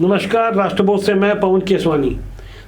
नमस्कार, राष्ट्रबोध से मैं पवन केसवानी।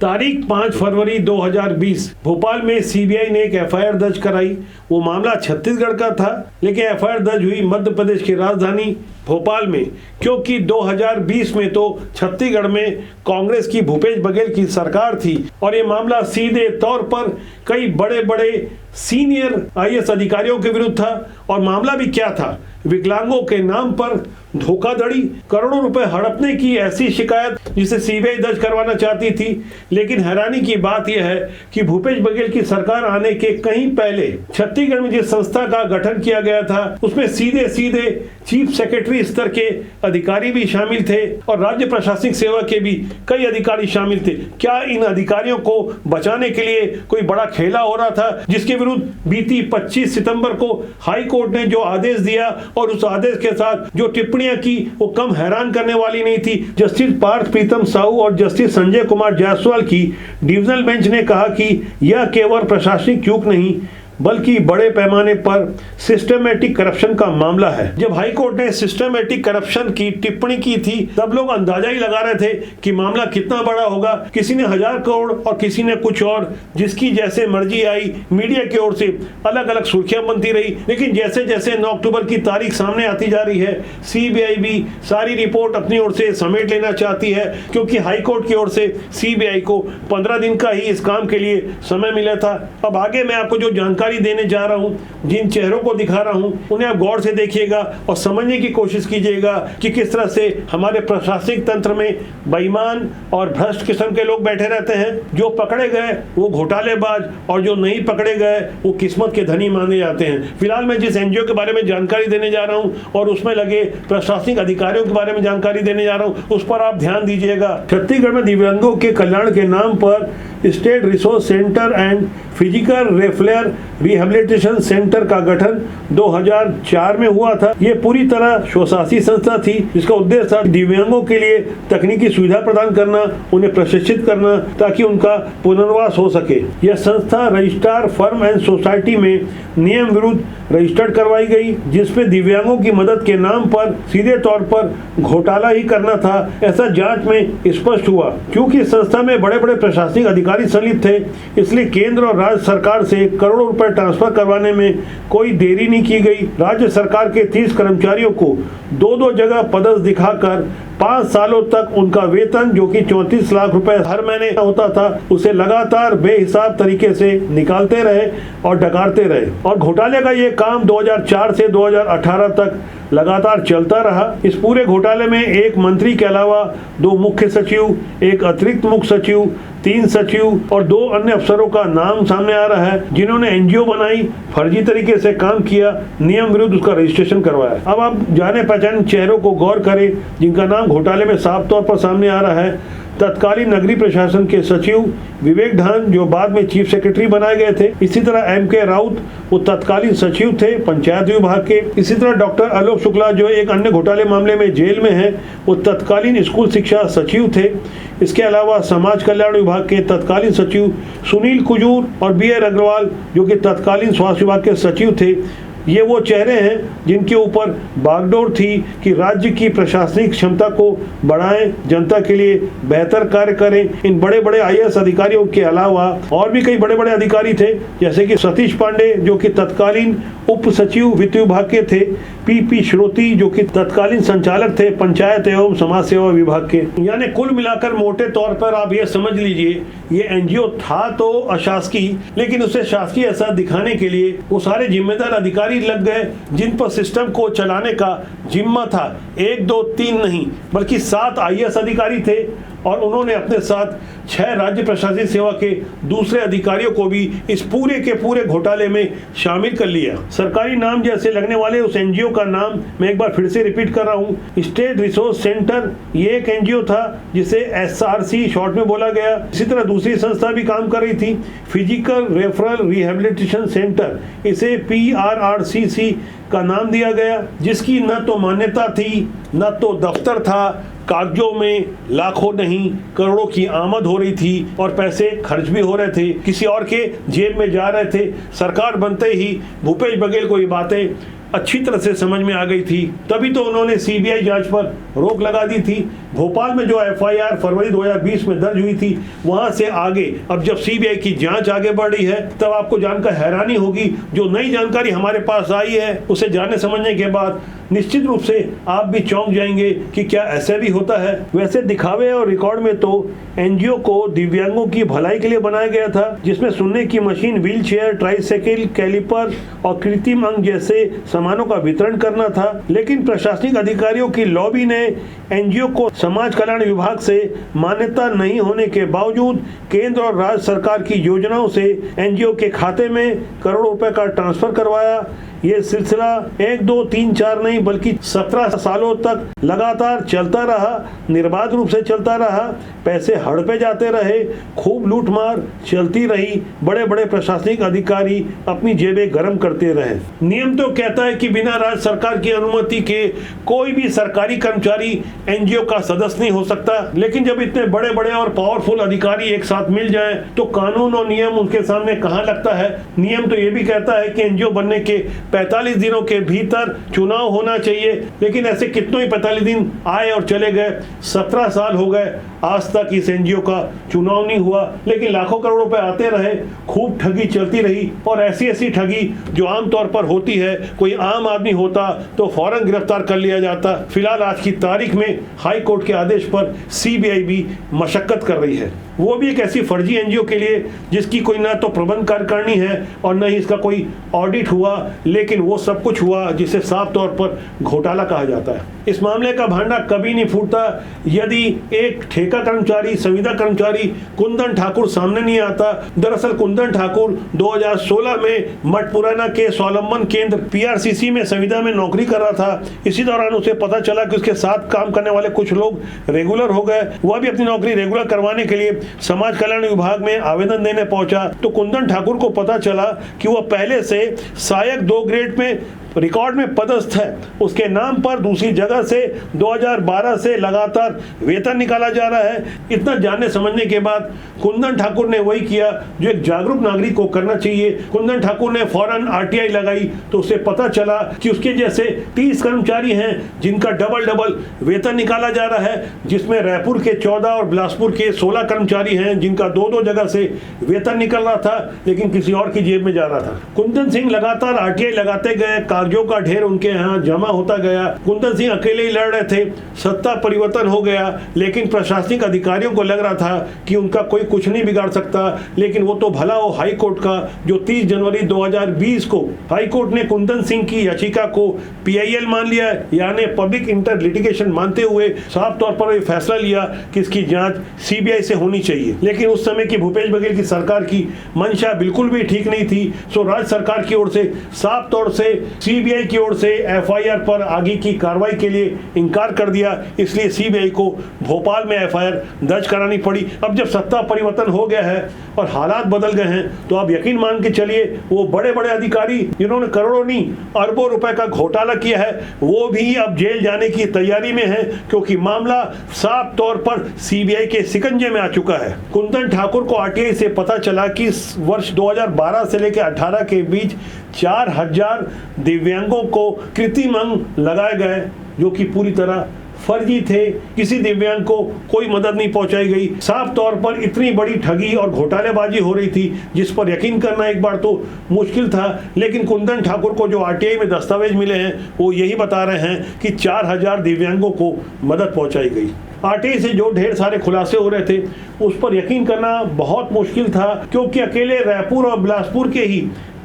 तारीख 5 फरवरी 2020 भोपाल में सीबीआई ने एक एफआईआर दर्ज कराई। वो मामला छत्तीसगढ़ का था, लेकिन एफआईआर दर्ज हुई मध्य प्रदेश की राजधानी भोपाल में, क्योंकि 2020 में तो छत्तीसगढ़ में कांग्रेस की भूपेश बघेल की सरकार थी और ये मामला सीधे तौर पर कई बड़े बड़े सीनियर आईएएस अधिकारियों के विरुद्ध था। और मामला भी क्या था? विकलांगों के नाम पर धोखाधड़ी, करोड़ों रुपए हड़पने की ऐसी शिकायत जिसे सीबीआई दर्ज करवाना चाहती थी। लेकिन हैरानी की बात यह है कि भूपेश बघेल की सरकार आने के कहीं पहले छत्तीसगढ़ में जिस संस्था का गठन किया गया था, उसमें सीधे सीधे चीफ सेक्रेटरी स्तर के अधिकारी भी शामिल थे और राज्य प्रशासनिक सेवा के भी कई अधिकारी शामिल थे। क्या इन अधिकारियों को बचाने के लिए कोई बड़ा खेला हो रहा था, जिसके विरुद्ध बीती 25 सितंबर को हाई कोर्ट ने जो आदेश दिया और उस आदेश के साथ जो टिप्पणियां की वो कम हैरान करने वाली नहीं थी। जस्टिस पार्थ प्रीतम साहू और जस्टिस संजय कुमार जायसवाल की डिविजनल बेंच ने कहा कि यह केवल प्रशासनिक चूक नहीं बल्कि बड़े पैमाने पर सिस्टमैटिक करप्शन का मामला है। जब हाई कोर्ट ने सिस्टमैटिक करप्शन की टिप्पणी की थी, तब लोग अंदाजा ही लगा रहे थे कि मामला कितना बड़ा होगा। किसी ने 1000 करोड़ और किसी ने कुछ और, जिसकी जैसे मर्जी आई। मीडिया की ओर से अलग अलग सुर्खियां बनती रही। लेकिन जैसे जैसे 9 अक्टूबर की तारीख सामने आती जा रही है, सीबीआई भी सारी रिपोर्ट अपनी ओर से समेट लेना चाहती है, क्योंकि हाई कोर्ट की ओर से सीबीआई को 15 दिन का ही इस काम के लिए समय मिला था। अब आगे मैं आपको जो जानकारी देने जा रहा हूं, जिन चेहरों को दिखा रहा हूं, उन्हें आप गौर से देखिएगा और समझने की कोशिश कीजिएगा कि किस तरह से हमारे प्रशासनिक तंत्र में बेईमान और भ्रष्ट किस्म के लोग बैठे रहते हैं। जो पकड़े गए वो घोटालेबाज और जो नहीं पकड़े गए वो किस्मत के धनी माने जाते हैं। फिलहाल मैं जिस एनजीओ के बारे में जानकारी देने जा रहा हूं और उसमें लगे प्रशासनिक अधिकारियों के बारे में जानकारी देने जा रहा हूं, उस पर आप ध्यान दीजिएगा। छत्तीसगढ़ में दिव्यांगों के कल्याण के नाम पर state resource centre and physical welfare rehabilitation centre का गठन 2004 में हुआ था। ये पूरी तरह स्वशासी संस्था थी, जिसका उद्देश्य था दिव्यांगों के लिए तकनीकी सुविधा प्रदान करना, उन्हें प्रशिक्षित करना ताकि उनका पुनर्वास हो सके। यह संस्था रजिस्ट्रार फर्म एंड सोसाइटी में नियम विरुद्ध रजिस्टर्ड करवाई गई, जिसपे दिव्यांगों की मदद के नाम पर सीधे तौर पर घोटाला ही करना था, ऐसा जांच में स्पष्ट हुआ। क्योंकि संस्था में बड़े बड़े प्रशासनिक अधिकारी संलिप्त थे, इसलिए केंद्र और राज्य सरकार से करोड़ों रुपए ट्रांसफर करवाने में कोई देरी नहीं की गई। राज्य सरकार के 30 कर्मचारियों को 2-2 जगह पदस्थ दिखाकर 5 सालों तक उनका वेतन, जो कि 34 लाख रुपए हर महीने होता था, उसे लगातार बेहिसाब तरीके से निकालते रहे और डकारते रहे। और घोटाले का ये काम 2004 से 2018 तक लगातार चलता रहा। इस पूरे घोटाले में एक मंत्री के अलावा 2 मुख्य सचिव, एक अतिरिक्त मुख्य सचिव, 3 सचिव और 2 अन्य अफसरों का नाम सामने आ रहा है, जिन्होंने एनजीओ बनाई, फर्जी तरीके से काम किया, नियम विरुद्ध उसका रजिस्ट्रेशन करवाया। अब आप जाने पहचाने चेहरों को गौर करें, जिनका नाम घोटाले में साफ तौर पर सामने आ रहा है। तत्कालीन नगरीय प्रशासन के सचिव विवेक ढान, जो बाद में चीफ सेक्रेटरी बनाए गए थे। इसी तरह एमके राउत, वो तत्कालीन सचिव थे पंचायत विभाग के। इसी तरह डॉक्टर आलोक शुक्ला, जो एक अन्य घोटाले मामले में जेल में हैं, वो तत्कालीन स्कूल शिक्षा सचिव थे। इसके अलावा समाज कल्याण विभाग के तत्कालीन सचिव सुनील कुजूर और बीआर अग्रवाल, जो कि तत्कालीन स्वास्थ्य विभाग के सचिव थे। ये वो चेहरे हैं जिनके ऊपर बागडोर थी कि राज्य की प्रशासनिक क्षमता को बढ़ाएं, जनता के लिए बेहतर कार्य करें। इन बड़े बड़े आईएएस अधिकारियों के अलावा और भी कई बड़े बड़े अधिकारी थे, जैसे कि सतीश पांडे, जो कि तत्कालीन उप सचिव वित्त विभाग के थे, पीपी श्रोती, जो कि तत्कालीन संचालक थे पंचायत एवं समाज सेवा विभाग के। यानी कुल मिलाकर मोटे तौर पर आप ये समझ लीजिए, ये एनजीओ था तो अशासकीय, लेकिन उसे शासकीय ऐसा दिखाने के लिए वो सारे जिम्मेदार अधिकारी लग गए, जिन पर सिस्टम को चलाने का जिम्मा था। 1, 2, 3 नहीं बल्कि 7 आईएएस अधिकारी थे और उन्होंने अपने साथ 6 राज्य प्रशासनिक सेवा के दूसरे अधिकारियों को भी इस पूरे के पूरे घोटाले में शामिल कर लिया। सरकारी नाम जैसे लगने वाले उस एनजीओ का नाम मैं एक बार फिर से रिपीट कर रहा हूँ, स्टेट रिसोर्स सेंटर। ये एक एनजीओ था जिसे एसआरसी शॉर्ट में बोला गया। इसी तरह दूसरी संस्था भी काम कर रही थी, फिजिकल रेफरल रिहेबिलिटेशन सेंटर, इसे PRRCC का नाम दिया गया, जिसकी न तो मान्यता थी न तो दफ्तर था। कागजों में लाखों नहीं करोड़ों की आमद हो रही थी और पैसे खर्च भी हो रहे थे, किसी और के जेब में जा रहे थे। सरकार बनते ही भूपेश बघेल को ये बातें अच्छी तरह से समझ में आ गई थी, तभी तो उन्होंने सीबीआई जांच पर रोक लगा दी थी। भोपाल में जो एफआईआर फरवरी 2020 में दर्ज हुई थी, वहां से आगे अब जब सीबीआई की जांच आगे बढ़ रही है, तब आपको जानकर हैरानी होगी। जो नई जानकारी हमारे पास आई है, उसे जानने समझने के बाद निश्चित रूप से आप भी चौंक जाएंगे कि क्या ऐसे भी होता है। वैसे दिखावे और रिकॉर्ड में तो एनजीओ को दिव्यांगों की भलाई के लिए बनाया गया था, जिसमें सुनने की machine, wheel chair, tricycle, calliper और कृत्रिम अंग जैसे सामानों का वितरण करना था। लेकिन प्रशासनिक अधिकारियों की लॉबी ने एनजीओ को समाज कल्याण विभाग से मान्यता नहीं होने के बावजूद केंद्र और राज्य सरकार की योजनाओं से एनजीओ के खाते में करोड़ों रुपए का ट्रांसफर करवाया। ये सिलसिला 1, 2, 3, 4 नहीं बल्कि 17 सालों तक लगातार चलता रहा, निर्बाध रूप से चलता रहा। पैसे हड़पे जाते रहे, खूब लूटमार चलती रही, बड़े बड़े प्रशासनिक अधिकारी अपनी जेबें गर्म करते रहे। नियम तो कहता है कि बिना राज्य सरकार की अनुमति के कोई भी सरकारी कर्मचारी एनजीओ का सदस्य नहीं हो सकता, लेकिन जब इतने बड़े बड़े और पावरफुल अधिकारी एक साथ मिल जाएं, तो कानून और नियम उनके सामने कहां लगता है। नियम तो ये भी कहता है कि एनजीओ बनने के 45 दिनों के भीतर चुनाव होना चाहिए, लेकिन ऐसे कितनों ही 45 दिन आए और चले गए। 17 साल हो गए, आज तक इस एनजीओ का चुनाव नहीं हुआ, लेकिन लाखों करोड़ रुपए आते रहे, खूब ठगी चलती रही। और ऐसी ठगी जो आमतौर पर होती है, कोई आम आदमी होता तो फौरन गिरफ्तार कर लिया जाता। फिलहाल आज की तारीख में हाई कोर्ट के आदेश पर सीबीआई भी मशक्कत कर रही है, वो भी एक ऐसी फर्जी एनजीओ के लिए जिसकी कोई ना तो प्रबंध कार्यकारिणी है और न ही इसका कोई ऑडिट हुआ, लेकिन वो सब कुछ हुआ जिसे साफ तौर पर घोटाला कहा जाता है। इस मामले का भांडा कभी नहीं फूटता यदि एक ठेका कर्मचारी, संविदा कर्मचारी कुंदन ठाकुर सामने नहीं आता। दरअसल कुंदन ठाकुर 2016 में मठपुराना के स्वावलंबन केंद्र पीआरसीसी में संविदा में नौकरी कर रहा था। इसी दौरान उसे पता चला कि उसके साथ काम करने वाले कुछ लोग रेगुलर हो गए। वह भी अपनी नौकरी रेगुलर करवाने के लिए समाज कल्याण विभाग में आवेदन देने पहुंचा, तो कुंदन ठाकुर को पता चला कि वह पहले से सहायक 2 ग्रेड में रिकॉर्ड में पदस्थ है। उसके नाम पर दूसरी जगह से 2012 से लगातार वेतन निकाला जा रहा है। इतना जानने समझने के बाद कुंदन ठाकुर ने वही किया जो एक जागरूक नागरिक को करना चाहिए। कुंदन ठाकुर ने फौरन आरटीआई लगाई, तो उसे पता चला कि उसके जैसे 30 कर्मचारी हैं जिनका डबल वेतन निकाला जा रहा है, जिसमें रायपुर के 14 और बिलासपुर के 16 कर्मचारी हैं जिनका 2-2 जगह से वेतन निकल रहा था, लेकिन किसी और की जेब में जा रहा था। कुंदन सिंह लगातार आरटीआई लगाते गए, कागजों का ढेर उनके यहाँ जमा होता गया। कुंदन सिंह अकेले ही लड़ रहे थे, सत्ता परिवर्तन हो गया, लेकिन प्रशासनिक अधिकारियों को लग रहा था कि उनका कोई कुछ नहीं बिगाड़ सकता। लेकिन वो तो भला हो हाई कोर्ट का, जो 30 जनवरी 2020 को हाई कोर्ट ने कुंदन सिंह की याचिका को पीआईएल मान लिया, यानी पब्लिक इंटर लिटिगेशन मानते हुए साफ तौर पर फैसला लिया कि इसकी जांच सीबीआई से होनी चाहिए। लेकिन उस समय की भूपेश बघेल की सरकार की मंशा बिल्कुल भी ठीक नहीं थी, सो राज्य सरकार की ओर से साफ तौर से सीबीआई की ओर से एफआईआर पर आगे की कार्रवाई के लिए इनकार कर दिया। इसलिए सीबीआई को भोपाल में एफआईआर दर्ज करानी पड़ी। अब जब सत्ता परिवर्तन हो गया है और हालात बदल गए हैं, तो आप यकीन मान के चलिए वो बड़े बड़े अधिकारी जिन्होंने करोड़ों नहीं अरबों रुपए का घोटाला किया है, वो भी अब जेल जाने की तैयारी में है, क्योंकि मामला साफ तौर पर सीबीआई के शिकंजे में आ चुका है। कुंदन ठाकुर को आरटीआई से पता चला कि वर्ष 2012 से लेकर 18 के बीच 4000 दिव्यांगों को कृत्रिम अंग लगाए गए, जो कि पूरी तरह फर्जी थे। किसी दिव्यांग को कोई मदद नहीं पहुंचाई गई। साफ तौर पर इतनी बड़ी ठगी और घोटालेबाजी हो रही थी जिस पर यकीन करना एक बार तो मुश्किल था। लेकिन कुंदन ठाकुर को जो आरटीआई में दस्तावेज मिले हैं, वो यही बता रहे हैं कि 4000 दिव्यांगों को मदद पहुंचाई गई। आरटीआई से जो ढेर सारे खुलासे हो रहे थे, उस पर यकीन करना बहुत मुश्किल था, क्योंकि अकेले रायपुर और बिलासपुर के ही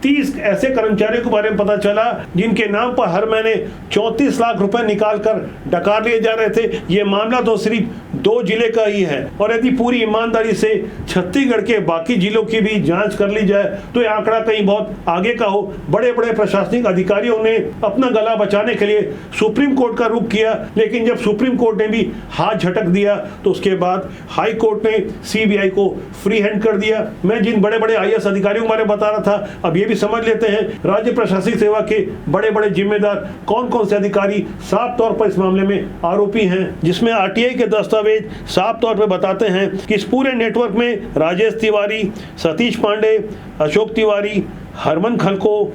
30 ऐसे कर्मचारियों के बारे में पता चला जिनके नाम पर हर महीने 34 लाख रुपए निकालकर डकार लिए जा रहे थे। ये मामला तो सिर्फ 2 जिले का ही है, और यदि पूरी ईमानदारी से छत्तीसगढ़ के बाकी जिलों की भी जांच कर ली जाए तो यह आंकड़ा कहीं बहुत आगे का हो। बड़े बड़े प्रशासनिक अधिकारियों ने अपना गला बचाने के लिए सुप्रीम कोर्ट का रुख किया, लेकिन जब सुप्रीम कोर्ट ने भी हाथ झटक दिया तो उसके बाद हाई कोर्ट ने सीबीआई को फ्री हैंड कर दिया। मैं जिन बड़े बड़े आईएएस अधिकारियों के बारे में बता रहा था, अब ये भी समझ लेते हैं राज्य प्रशासनिक सेवा के बड़े बड़े जिम्मेदार कौन कौन से अधिकारी साफ तौर पर इस मामले में आरोपी हैं, जिसमें आरटीआई के दस्तावेज साफ तौर पर बताते हैं कि इस पूरे नेटवर्क में राजेश तिवारी, सतीश पांडे, अशोक तिवारी, हरमन खलको,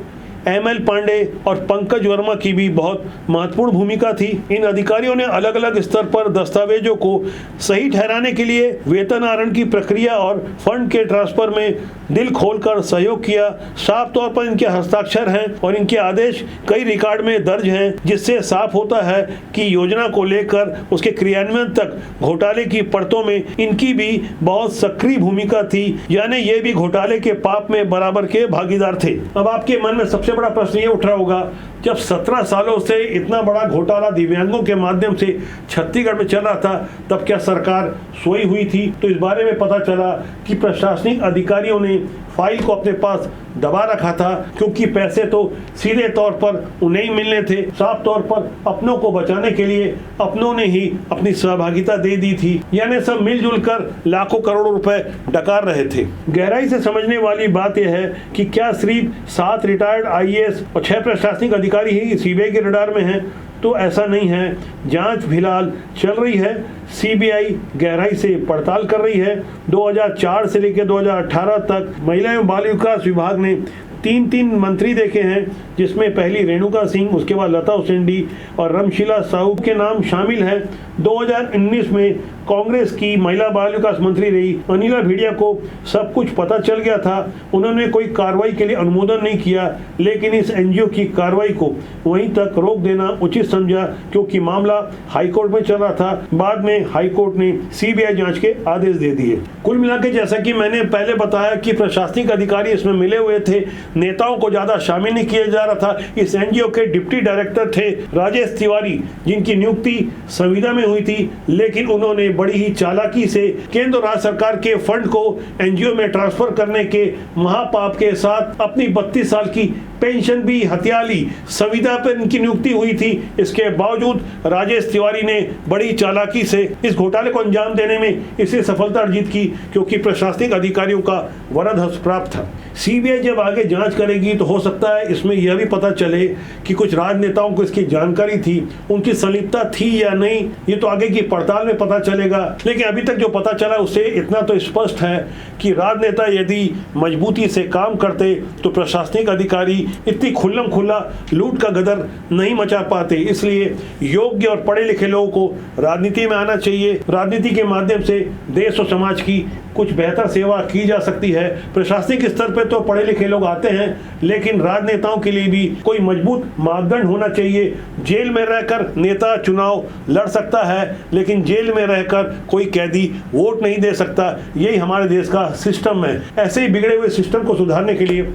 ML पांडे और पंकज वर्मा की भी बहुत महत्वपूर्ण भूमिका थी। इन अधिकारियों ने अलग अलग स्तर पर दस्तावेजों को सही ठहराने के लिए वेतन आहरण की प्रक्रिया और फंड के ट्रांसफर में दिल खोलकर सहयोग किया। साफ तौर पर इनके हस्ताक्षर हैं और इनके आदेश कई रिकॉर्ड में दर्ज हैं, जिससे साफ होता है कि योजना को लेकर उसके क्रियान्वयन तक घोटाले की परतों में इनकी भी बहुत सक्रिय भूमिका थी, यानी ये भी घोटाले के पाप में बराबर के भागीदार थे। अब आपके मन में सबसे बड़ा प्रश्न ये उठ रहा होगा, जब 17 सालों से इतना बड़ा घोटाला दिव्यांगों के माध्यम से छत्तीसगढ़ में चल रहा था, तब क्या सरकार सोई हुई थी? तो इस बारे में पता चला कि प्रशासनिक अधिकारियों ने फाइल को अपने पास दबा रखा था, क्योंकि पैसे तो सीधे तौर पर उन्हें ही मिलने थे। साफ तौर पर अपनों को बचाने के लिए अपनों ने ही अपनी सहभागिता दे दी थी, यानी सब मिलजुल कर लाखों करोड़ों रुपए डकार रहे थे। गहराई से समझने वाली बात यह है कि क्या सिर्फ 7 रिटायर्ड IAS और 6 प्रशासनिक अधिकारी ही CBI के रडार में हैं? तो ऐसा नहीं है। जांच फिलहाल चल रही है। CBI गहराई से पड़ताल कर रही है। 2004 से लेकर 2018 तक महिला एवं बाल विकास विभाग ने 3 मंत्री देखे हैं, जिसमें पहली रेणुका सिंह, उसके बाद लता हुसैन और रमशीला साहू के नाम शामिल हैं। 2019 में कांग्रेस की महिला बाल विकास मंत्री रही अनिला भेड़िया को सब कुछ पता चल गया था। उन्होंने कोई कार्रवाई के लिए अनुमोदन नहीं किया, लेकिन इस NGO की कार्रवाई को वहीं तक रोक देना उचित समझा, क्योंकि मामला हाईकोर्ट में चल रहा था। बाद में हाईकोर्ट ने CBI जांच के आदेश दे दिए। कुल मिलाकर जैसा कि मैंने पहले बताया कि प्रशासनिक अधिकारी इसमें मिले हुए थे, नेताओं को ज्यादा शामिल नहीं किया जा रहा था। इस NGO के डिप्टी डायरेक्टर थे राजेश तिवारी, जिनकी नियुक्ति संविदा में हुई थी, लेकिन उन्होंने बड़ी ही चालाकी से केंद्र और राज्य सरकार के फंड को NGO में ट्रांसफर करने के महापाप के साथ अपनी 32 साल की पेंशन भी हत्या ली। संविदा पर इनकी नियुक्ति हुई थी, इसके बावजूद राजेश तिवारी ने बड़ी चालाकी से इस घोटाले को अंजाम देने में इसे सफलता अर्जित की, क्योंकि प्रशासनिक अधिकारियों का वरद हस्त प्राप्त था। CBI जब आगे जांच करेगी तो हो सकता है इसमें यह भी पता चले कि कुछ राजनेताओं को इसकी जानकारी थी, उनकी संलिप्तता थी या नहीं, ये तो आगे की पड़ताल में पता चलेगा। लेकिन अभी तक जो पता चला उससे इतना तो स्पष्ट है कि राजनेता यदि मजबूती से काम करते तो प्रशासनिक अधिकारी इतनी खुल्लम खुल्ला लूट का गदर नहीं मचा पाते। इसलिए योग्य और पढ़े लिखे लोगों को राजनीति में आना चाहिए। राजनीति के माध्यम से देश और समाज की कुछ बेहतर सेवा की जा सकती है। प्रशासनिक स्तर पे तो पढ़े लिखे लोग आते हैं, लेकिन राजनेताओं के लिए भी कोई मजबूत मापदंड होना चाहिए। जेल में रहकर नेता चुनाव लड़ सकता है, लेकिन जेल में रहकर कोई कैदी वोट नहीं दे सकता। यही हमारे देश का सिस्टम है। ऐसे ही बिगड़े हुए सिस्टम को सुधारने के लिए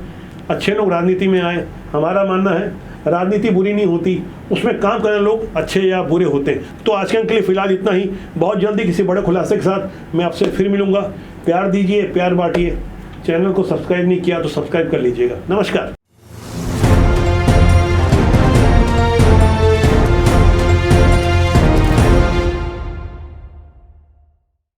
अच्छे लोग राजनीति में आए। हमारा मानना है राजनीति बुरी नहीं होती, उसमें काम करने लोग अच्छे या बुरे होते हैं। तो आज के लिए फिलहाल इतना ही। बहुत जल्दी किसी बड़े खुलासे के साथ मैं आपसे फिर मिलूंगा। प्यार दीजिए, प्यार बांटिए। चैनल को सब्सक्राइब नहीं किया तो सब्सक्राइब कर लीजिएगा। नमस्कार।